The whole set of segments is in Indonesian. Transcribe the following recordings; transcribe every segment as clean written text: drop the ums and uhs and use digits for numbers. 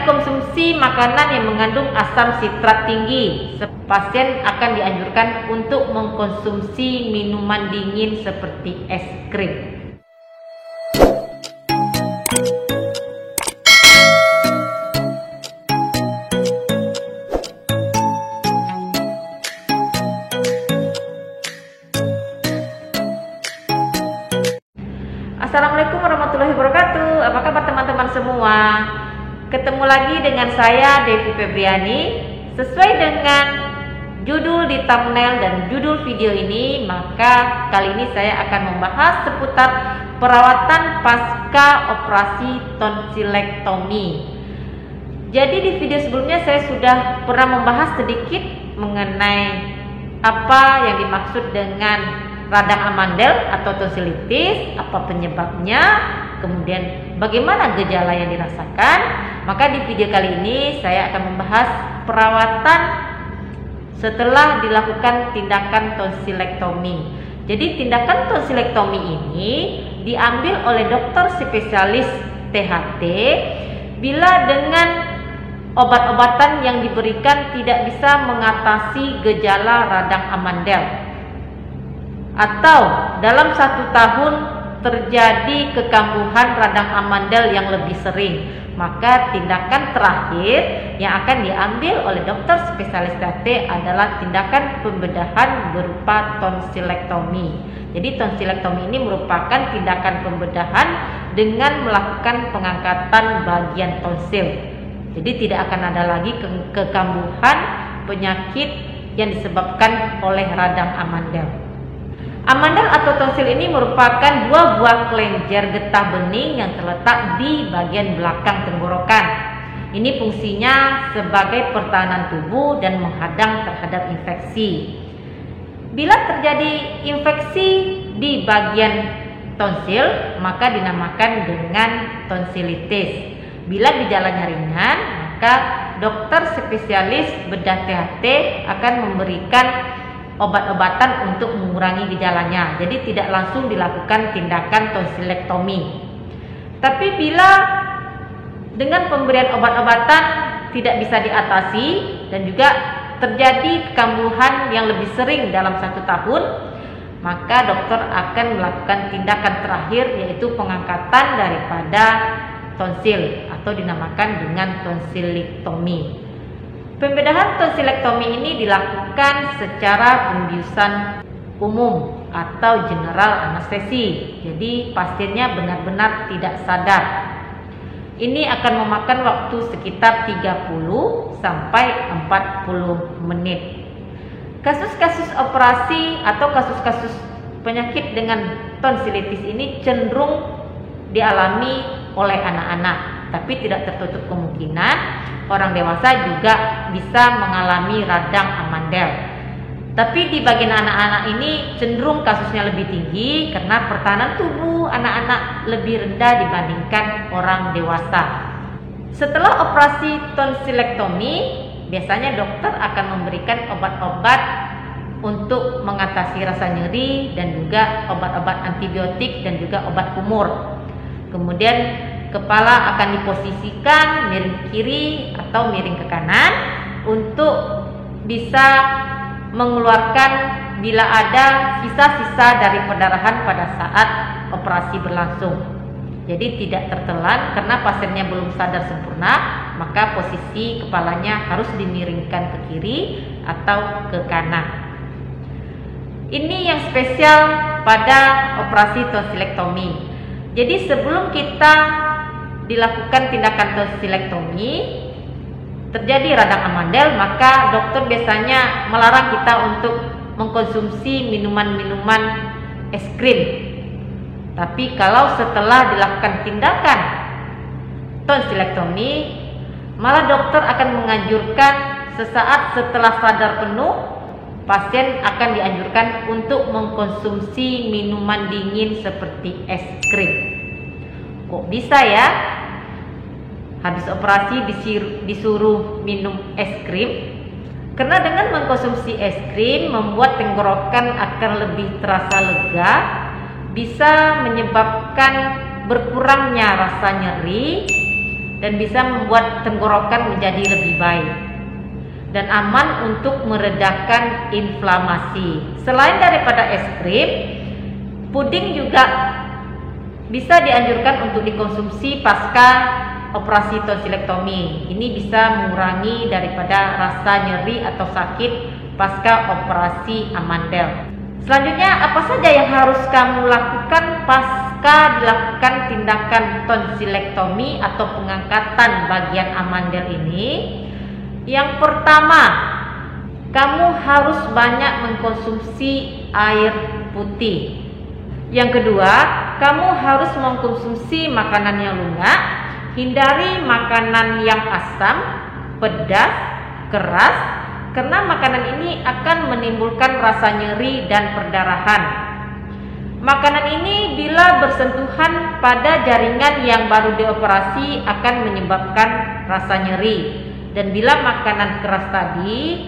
Hindari konsumsi makanan yang mengandung asam sitrat tinggi. Pasien akan dianjurkan untuk mengkonsumsi minuman dingin seperti es krim. Assalamualaikum warahmatullahi wabarakatuh. Apa kabar teman-teman semua? Ketemu lagi dengan saya Devi Febriani. Sesuai dengan judul di thumbnail dan judul video ini, maka kali ini saya akan membahas seputar perawatan pasca operasi tonsilektomi. Jadi di video sebelumnya saya sudah pernah membahas sedikit mengenai apa yang dimaksud dengan radang amandel atau tonsilitis, apa penyebabnya, kemudian bagaimana gejala yang dirasakan. Maka di video kali ini saya akan membahas perawatan setelah dilakukan tindakan tonsilektomi. Jadi tindakan tonsilektomi ini diambil oleh dokter spesialis THT bila dengan obat-obatan yang diberikan tidak bisa mengatasi gejala radang amandel, atau dalam 1 tahun terjadi kekambuhan radang amandel yang lebih sering, maka tindakan terakhir yang akan diambil oleh dokter spesialis THT adalah tindakan pembedahan berupa tonsilektomi. Jadi tonsilektomi ini merupakan tindakan pembedahan dengan melakukan pengangkatan bagian tonsil. Jadi tidak akan ada lagi kekambuhan penyakit yang disebabkan oleh radang amandel. Amandel atau tonsil ini merupakan 2 buah kelenjar getah bening yang terletak di bagian belakang tenggorokan. Ini fungsinya sebagai pertahanan tubuh dan menghadang terhadap infeksi. Bila terjadi infeksi di bagian tonsil, maka dinamakan dengan tonsilitis. Bila gejalanya ringan, maka dokter spesialis bedah THT akan memberikan obat-obatan untuk mengurangi gejalanya. Jadi tidak langsung dilakukan tindakan tonsilektomi. Tapi bila dengan pemberian obat-obatan tidak bisa diatasi dan juga terjadi kekambuhan yang lebih sering dalam 1 tahun, maka dokter akan melakukan tindakan terakhir, yaitu pengangkatan daripada tonsil atau dinamakan dengan tonsilektomi. Pembedahan tonsilektomi ini dilakukan secara pembiusan umum atau general anestesi. Jadi pasiennya benar-benar tidak sadar. Ini akan memakan waktu sekitar 30 sampai 40 menit. Kasus-kasus operasi atau kasus-kasus penyakit dengan tonsilitis ini cenderung dialami oleh anak-anak, tapi tidak tertutup kemungkinan orang dewasa juga bisa mengalami radang amandel. Tapi di bagian anak-anak ini cenderung kasusnya lebih tinggi karena pertahanan tubuh anak-anak lebih rendah dibandingkan orang dewasa. Setelah operasi tonsilektomi, biasanya dokter akan memberikan obat-obat untuk mengatasi rasa nyeri dan juga obat-obat antibiotik dan juga obat kumur. Kemudian kepala akan diposisikan miring ke kiri atau miring ke kanan untuk bisa mengeluarkan bila ada sisa-sisa dari perdarahan pada saat operasi berlangsung. Jadi tidak tertelan karena pasiennya belum sadar sempurna, maka posisi kepalanya harus dimiringkan ke kiri atau ke kanan. Ini yang spesial pada operasi tonsilektomi. Jadi sebelum kita dilakukan tindakan tonsilektomi, terjadi radang amandel, maka dokter biasanya melarang kita untuk mengkonsumsi minuman-minuman es krim. Tapi kalau setelah dilakukan tindakan tonsilektomi, malah dokter akan menganjurkan sesaat setelah sadar penuh, pasien akan dianjurkan untuk mengkonsumsi minuman dingin seperti es krim. Kok bisa ya? Habis operasi disuruh minum es krim? Karena dengan mengkonsumsi es krim membuat tenggorokan akan lebih terasa lega, bisa menyebabkan berkurangnya rasa nyeri, dan bisa membuat tenggorokan menjadi lebih baik dan aman untuk meredakan inflamasi. Selain daripada es krim, puding juga bisa dianjurkan untuk dikonsumsi pasca operasi tonsilektomi. Ini bisa mengurangi daripada rasa nyeri atau sakit pasca operasi amandel. Selanjutnya, apa saja yang harus kamu lakukan pasca dilakukan tindakan tonsilektomi atau pengangkatan bagian amandel ini? Yang pertama, kamu harus banyak mengkonsumsi air putih. Yang kedua, kamu harus mengkonsumsi makanan yang lunak, hindari makanan yang asam, pedas, keras, karena makanan ini akan menimbulkan rasa nyeri dan perdarahan. Makanan ini bila bersentuhan pada jaringan yang baru dioperasi akan menyebabkan rasa nyeri. Dan bila makanan keras tadi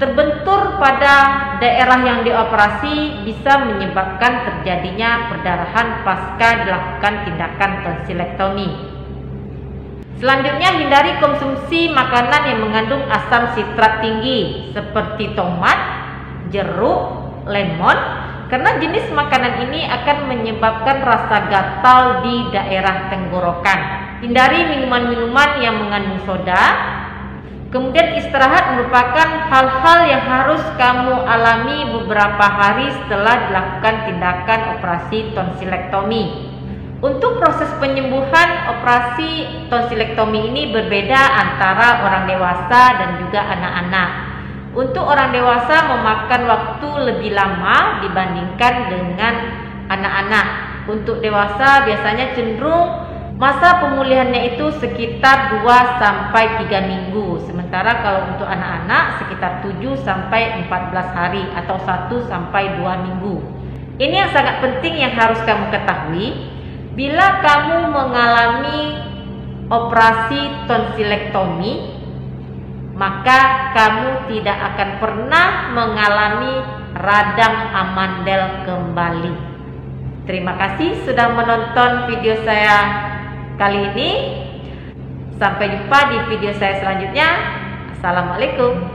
terbentur pada daerah yang dioperasi bisa menyebabkan terjadinya perdarahan pasca dilakukan tindakan tonsilektomi. Selanjutnya, hindari konsumsi makanan yang mengandung asam sitrat tinggi seperti tomat, jeruk, lemon, karena jenis makanan ini akan menyebabkan rasa gatal di daerah tenggorokan. Hindari minuman-minuman yang mengandung soda. Kemudian istirahat merupakan hal-hal yang harus kamu alami beberapa hari setelah dilakukan tindakan operasi tonsilektomi. Untuk proses penyembuhan operasi tonsilektomi ini berbeda antara orang dewasa dan juga anak-anak. Untuk orang dewasa memakan waktu lebih lama dibandingkan dengan anak-anak. Untuk dewasa biasanya cenderung masa pemulihannya itu sekitar 2-3 minggu. Sementara kalau untuk anak-anak sekitar 7-14 hari atau 1-2 minggu. Ini yang sangat penting yang harus kamu ketahui. Bila kamu mengalami operasi tonsilektomi, maka kamu tidak akan pernah mengalami radang amandel kembali. Terima kasih sudah menonton video saya kali ini. Sampai jumpa di video saya selanjutnya. Assalamualaikum.